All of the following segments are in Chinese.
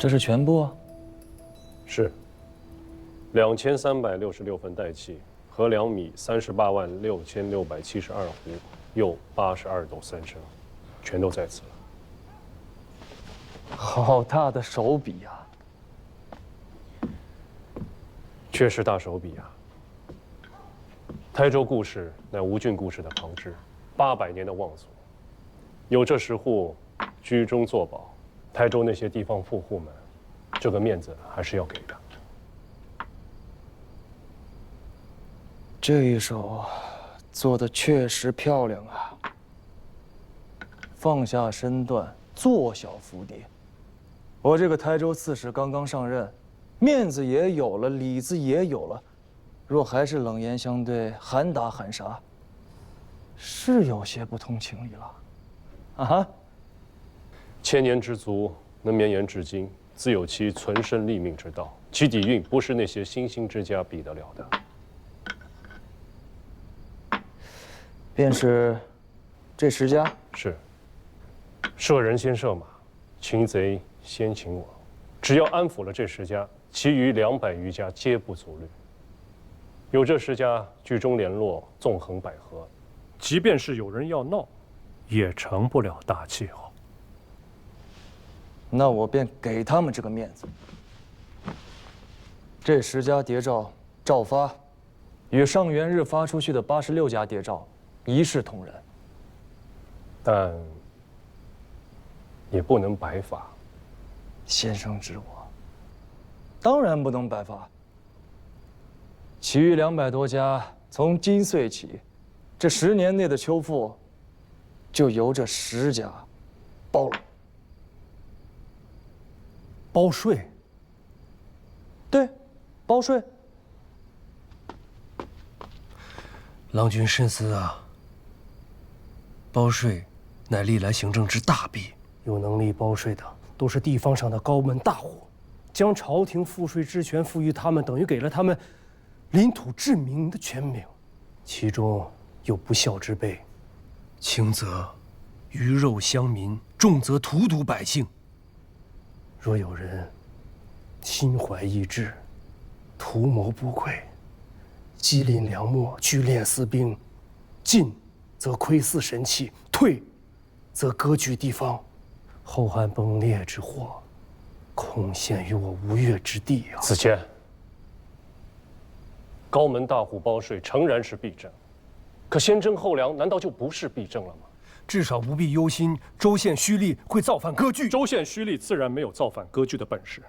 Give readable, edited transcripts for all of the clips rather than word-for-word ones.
这是全部啊？是。2366份代气，和2米386672斛，又82斗3升，全都在此了。好大的手笔呀！确实大手笔啊！台州故事乃吴郡故事的旁支，800年的望族，有这10户居中作保，台州那些地方富户们，这个面子还是要给的。这一手做的确实漂亮啊！放下身段，做小伏低。我这个台州刺史刚刚上任，面子也有了，里子也有了，若还是冷言相对，喊打喊杀，是有些不通情理了。啊哈！千年之族能绵延至今，自有其存身立命之道，其底蕴不是那些新兴之家比得了的。便是这10家？是。射人先射马，擒贼先擒王。只要安抚了这10家，其余200余家皆不足虑。有这10家居中联络，纵横捭阖，即便是有人要闹，也成不了大气候。那我便给他们这个面子。这10家谍照照发，与上元日发出去的86家谍照一视同仁。但也不能白发。先生指我，当然不能白发。其余200多家，从今岁起，这10年内的秋赋，就由这10家包了。包税？对，包税。郎君深思啊！包税乃历来行政之大弊，有能力包税的都是地方上的高门大户，将朝廷赋税之权赋予他们，等于给了他们领土治民的权柄，其中有不孝之辈，轻则鱼肉乡民，重则荼毒百姓。若有人心怀异志，图谋不轨，积敛粮秣，聚敛私兵，进则窥伺神器，退则割据地方，后汉崩裂之祸，恐陷于我无越之地啊！子谦，高门大户包税诚然是弊政，可先征后粮难道就不是弊政了吗？至少不必忧心州县胥吏会造反割据。州县胥吏自然没有造反割据的本事。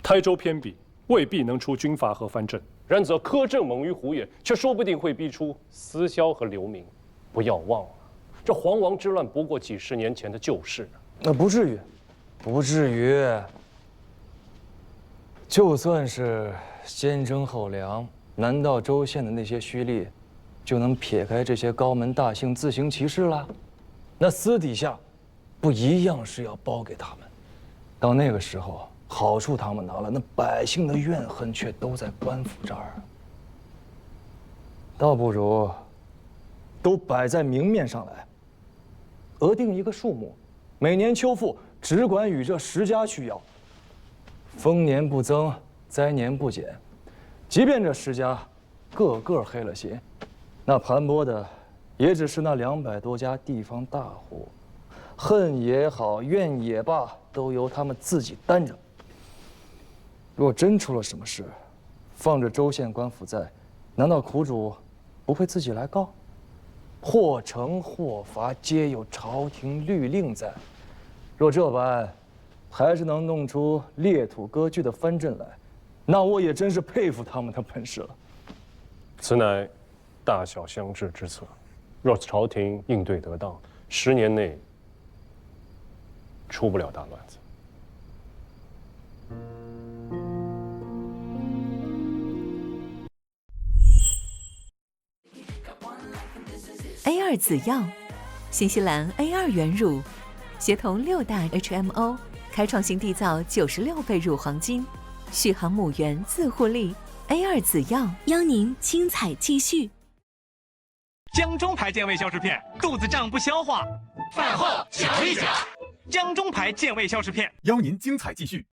台州偏鄙，未必能出军阀和藩镇，然则苛政猛于虎也，却说不定会逼出私销和流民。不要忘了，这黄王之乱不过几10年前的旧事。那不至于，不至于。就算是先征后粮，难道州县的那些胥吏就能撇开这些高门大姓自行其事了？那私底下不一样是要包给他们。到那个时候，好处他们拿了，那百姓的怨恨却都在官府这儿。倒不如都摆在明面上来，额定一个数目，每年秋赋只管与这10家去要，丰年不增，灾年不减。即便这10家个个黑了心，那盘剥的也只是那200多家地方大户，恨也好，怨也罢，都由他们自己担着。若真出了什么事，放着州县官府在，难道苦主不会自己来告？或惩或罚，皆有朝廷律令在。若这般还是能弄出裂土割据的藩镇来，那我也真是佩服他们的本事了。此乃大小相治之策。若朝廷应对得当，10年内出不了大乱子。A2 紫药，新西兰 A2 原乳，协同6大 HMO， 开创性缔造96倍乳黄金，续航母源自护力。A2 紫药，邀您精彩继续。江中牌健胃消食片，肚子胀不消化，饭后嚼一嚼。江中牌健胃消食片，邀您精彩继续。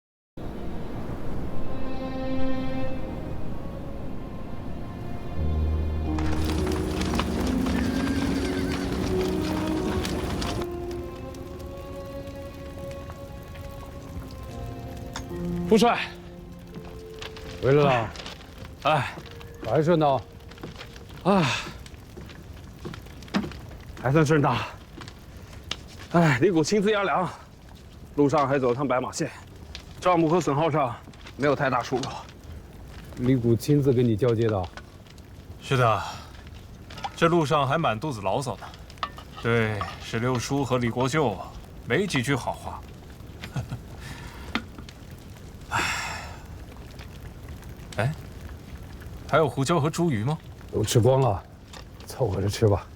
副帅，回来了。哎，还顺道？哎，还算顺当。哎，离谷亲自押粮，路上还走了趟白马线，账目和损耗上没有太大出入。李谷亲自跟你交接的？是的，这路上还满肚子牢骚呢，对石榴叔和李国舅没几句好话。哎，还有胡椒和茱萸吗？都吃光了，凑合着吃吧。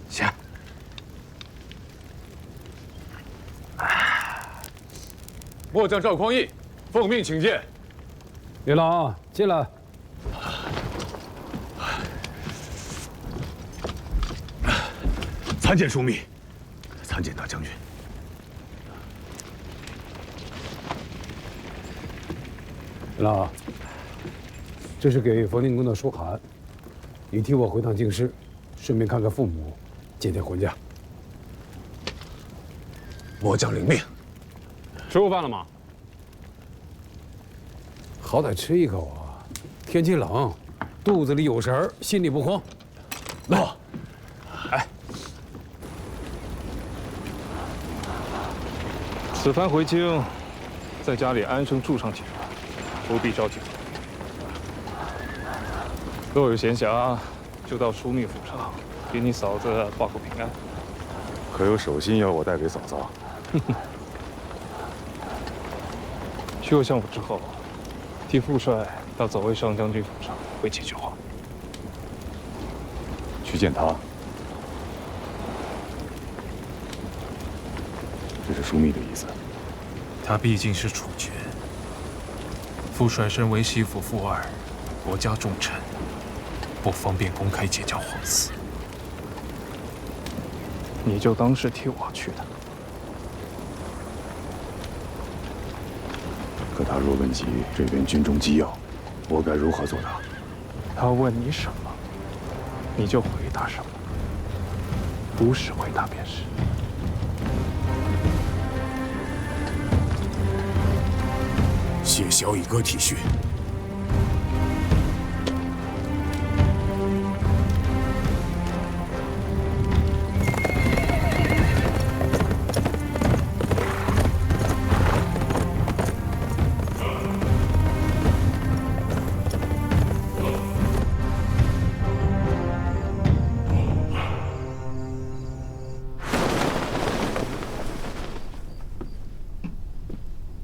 行。末将赵匡胤，奉命请见。李郎，进来。参见枢密，参见大将军。李郎，这是给冯定公的书函，你替我回趟京师，顺便看看父母，见见婚家。末将领命。吃过饭了吗？好歹吃一口啊！天气冷，肚子里有食儿，心里不慌。喏，哎，此番回京，在家里安生住上几日，不必着急。若有闲暇，就到枢密府上给你嫂子报个平安。可有手信要我带给嫂嫂？去过相府之后，替副帅到左卫上将军府上回几句话。去见他。这是枢密的意思。他毕竟是储君，副帅身为西府副二，国家重臣，不方便公开结交皇嗣。你就当是替我去的。可他若问及这边军中机要，我该如何作答？他问你什么，你就回答什么，如实回答便是。谢小乙哥体恤。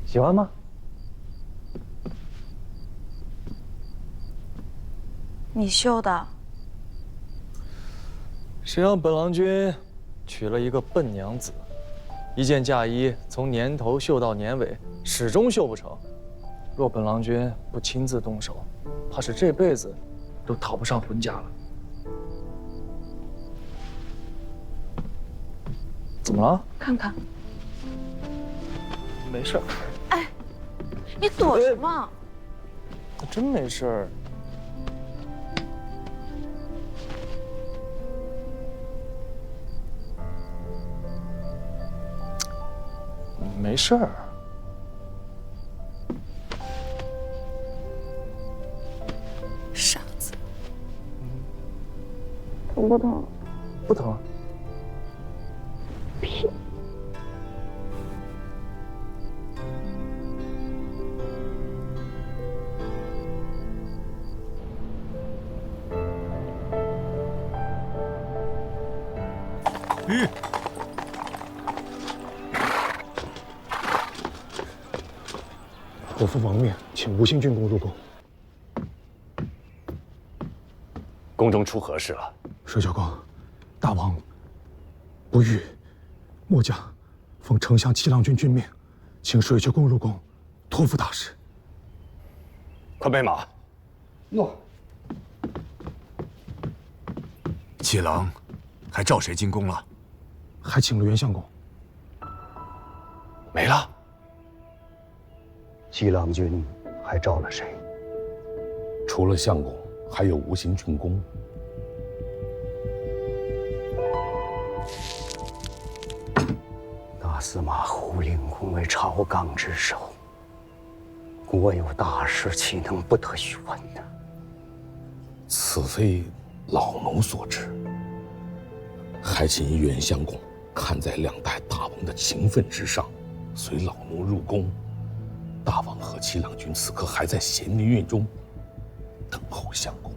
喜欢吗？你绣的？谁让本郎君娶了一个笨娘子，一件嫁衣从年头绣到年尾，始终绣不成。若本郎君不亲自动手，怕是这辈子都讨不上婚嫁了。怎么了？看看。没事儿。哎，你躲什么？真没事儿。没事儿。傻子。疼不疼？不疼。屁。我父王命，请吴兴郡公入宫。宫中出何事了？水小公，大王不遇，末将奉丞相七郎君君命，请水秀公入宫，托付大事。快备马。诺。七郎还召谁进宫了？还请了袁相公。没了。击郎军还招了谁？除了相公，还有吴行郡公。大司马胡灵公为朝纲之首，国有大事，岂能不得询问呢？此非老奴所知，还请袁相公看在两代大王的情分之上，随老奴入宫。大王和七郎君此刻还在咸宁院中等候相公。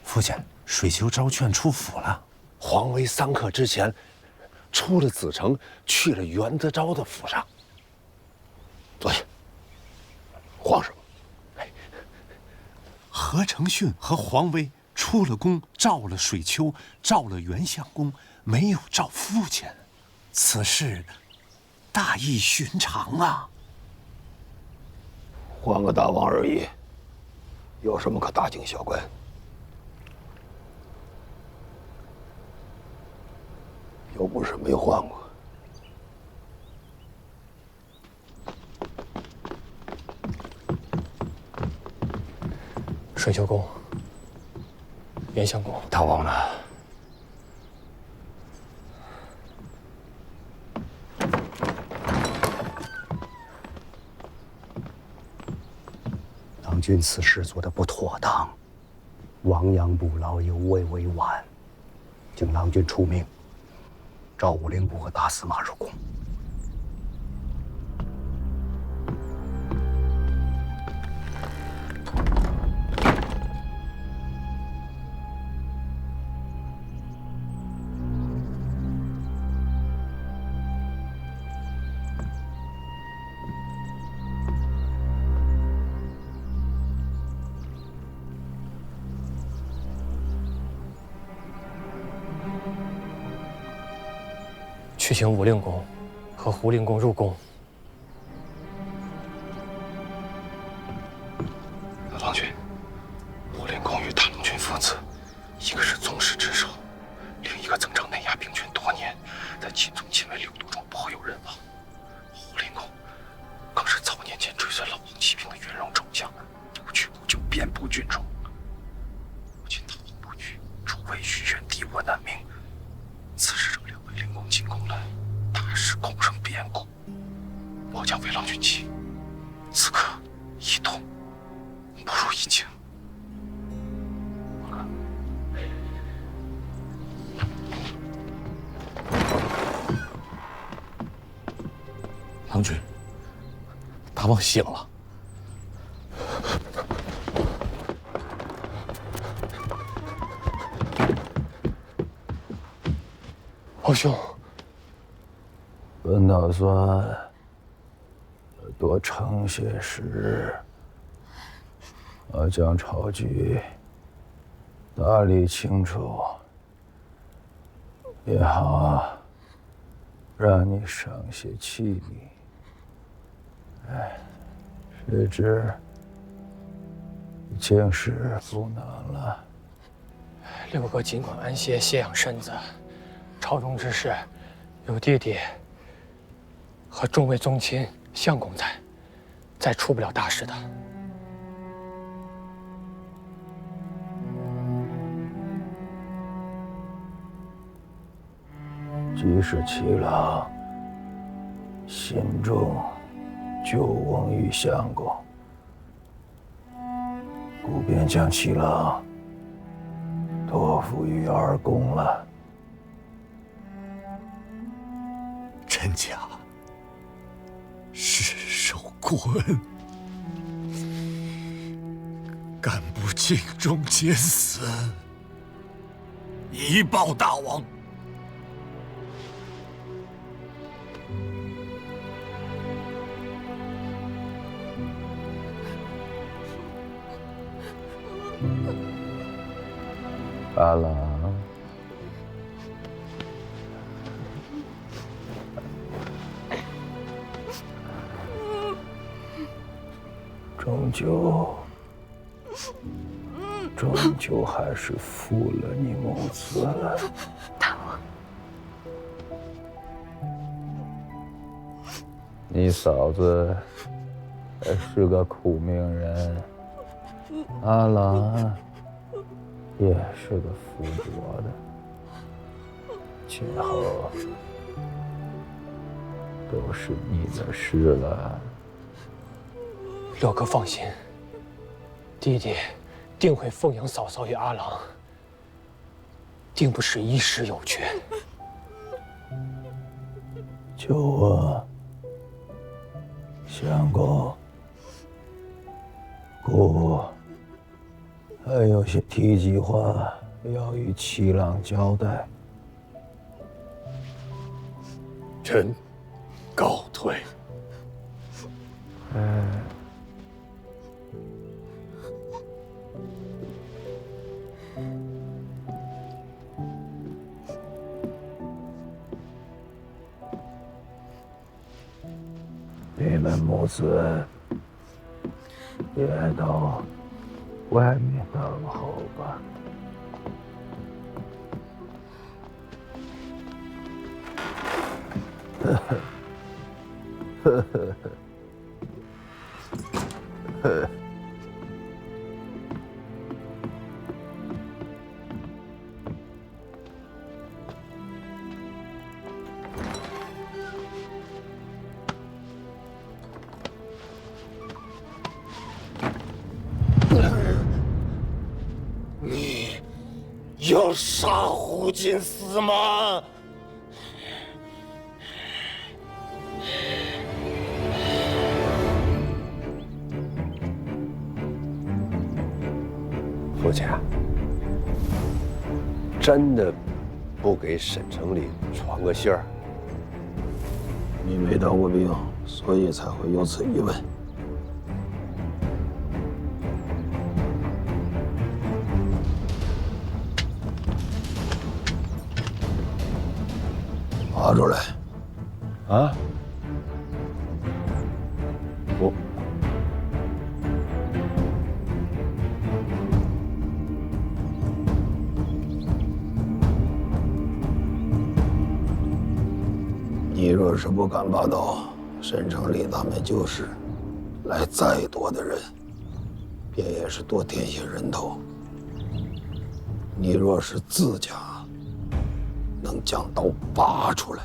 父亲，水丘招劝出府了。皇威3刻之前，出了子城，去了袁德昭的府上。坐下。皇上，何承训和黄威出了宫，召了水丘，召了袁相公，没有召父亲，此事大异寻常啊。换个大王而已，有什么可大惊小怪？又不是没换过。水丘公，袁相公，大王呢？郎君此事做得不妥当，亡羊补牢，犹未为晚。请郎君出命，召武令部和大司马入宫。去请武令公和胡令公入宫。郎君，武令公与大龙君父子，一个是宗室之首，另一个曾掌内衙兵权多年，在秦宗亲为6都中颇有人望。胡令公更是早年间追随老王起兵的元戎丑将，不去不就，遍布军中。如今大王不遇，诸位许愿敌我难明。此事让2位令公进宫来，大事恐生变故。末将为郎君妻，此刻一动不如一静。郎君，大王醒了。皇兄，本打算多撑些时，将朝局大理清楚，也好让你省些气力。谁知竟是不能了。六哥尽管安歇，歇养身子。朝中之事，有弟弟和众位宗亲、相公在，再出不了大事的。即使七郎心中久翁于相公，故便将七郎托付于二公了。臣家世受过恩，干部尽忠皆死，以报大王。八郎，终究还是负了你母子了。大王，你嫂子还是个苦命人，阿郎也是个附着的，今后都是你的事了。六哥放心，弟弟定会奉养嫂嫂与阿郎，定不是一时有缺。就我相公、姑还有些提及话要与七郎交代。臣告退。你们母子也到外面等候吧。呵呵呵呵呵。你要杀胡金丝吗？父亲，真的不给沈城里传个信儿？你没当过兵，所以才会有此疑问。拿出来。啊？我。你若是不敢拔刀，沈城里他们就是来再多的人，便也是多添些人头。你若是自家能将刀拔出来，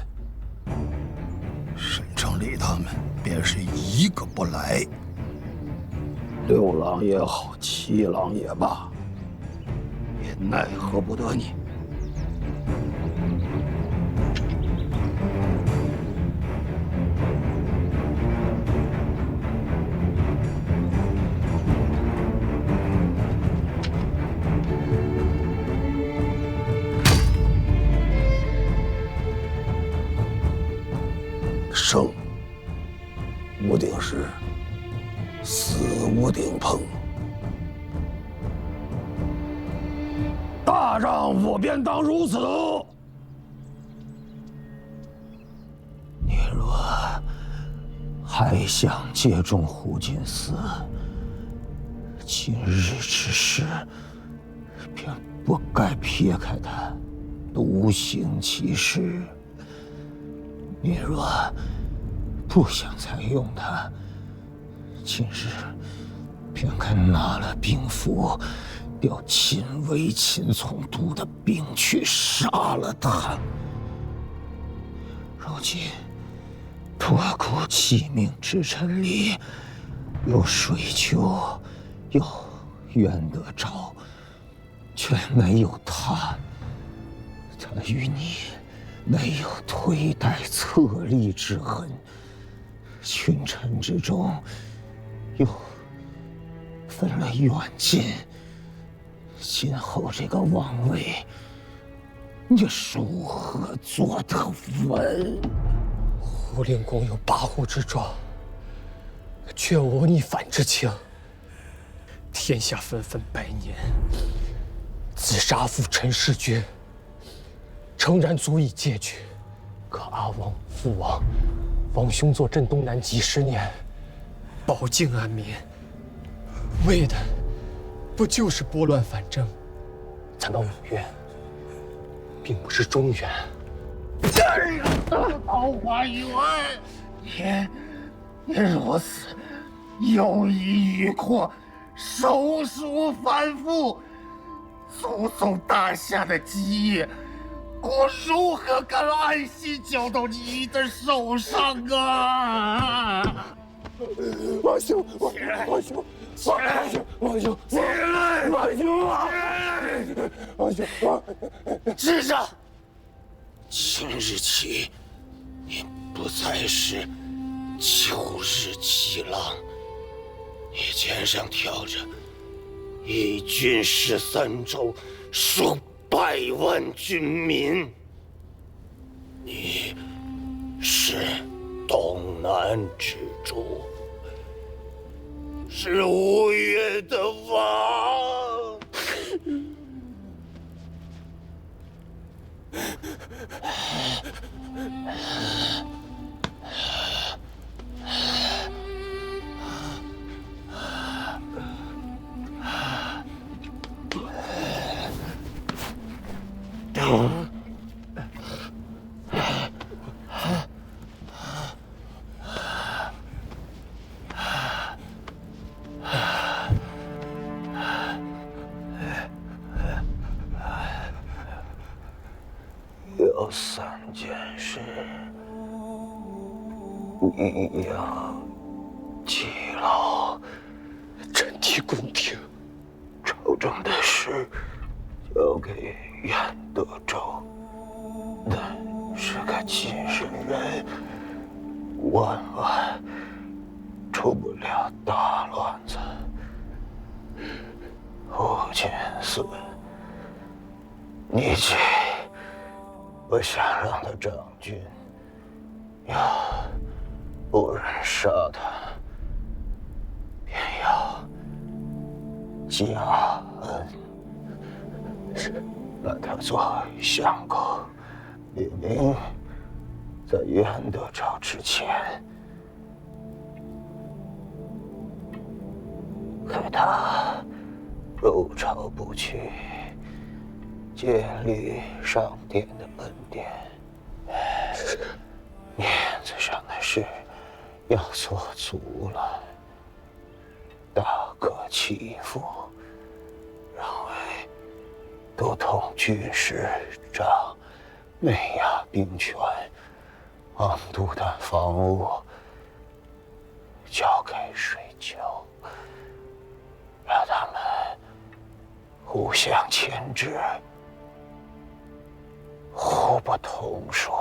沈城里他们便是一个不来。六郎也好，七郎也罢，也奈何不得你。生无顶石，死无顶棚。大丈夫便当如此。你若还想借重胡金丝，今日之事便不该撇开他，独行其事。你若不想再用他，今日便该拿了兵符，调亲卫秦从都的兵去杀了他。如今托孤弃命之臣里，有水丘，有袁德昭，却没有他。他与你没有推戴册立之恩，群臣之中又分了远近。今后这个王位，你如何做得稳？胡令公有跋扈之状，却无逆反之情。天下纷纷百年，自杀父陈世爵，诚然足以戒绝。可阿王、父王、王兄坐镇东南几10年，保境安民，为的不就是拨乱反正？咱到5月，并不是中原。桃花源，你如此有意欲扩，手术反复，祖宗大夏的基业，我如何敢安心交到你的手上啊！王兄，王兄，王兄，起来！王兄，知着。今日起，你不再是旧日七郎，你肩上挑着一军13州，数百万军民。你是东南之主，是5月的王。有3件事，你要记牢，臣体恭听。朝政的事交给元德州，但是个近视人，万万出不了大乱子。5千4，你去。我想让他长军，要不忍杀他，便要加恩，让他做相公，列明在元德朝之前，可他入朝不去，建立上殿的本殿，面子上的事要做足了，大可欺负。认为都统军师长内压兵权，王督的防务交给水丘，让他们互相牵制。互不统属，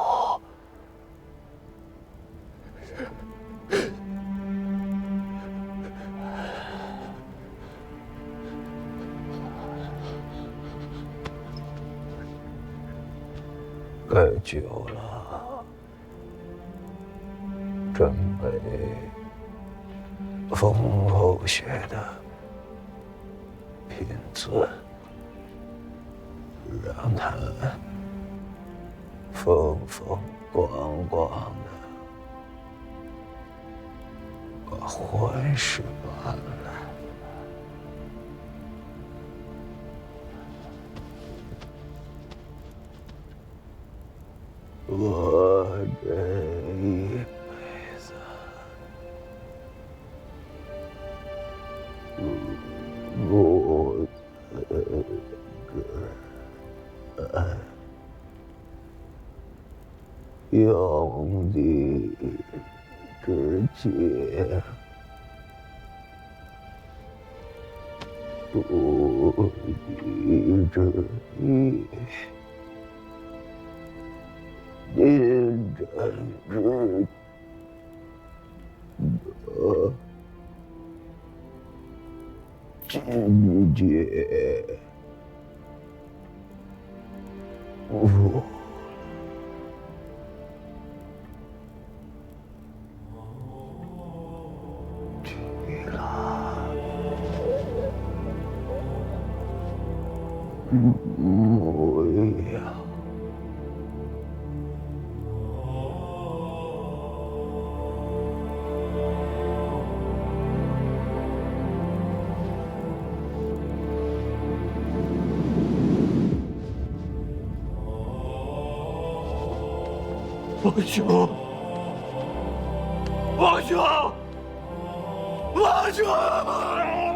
该久了，准备封侯学的品尊，让他风风光光的把婚事办了。我这一辈子，不用的之节，不义之意，您真知得今节无。模样。王兄，王兄，王兄！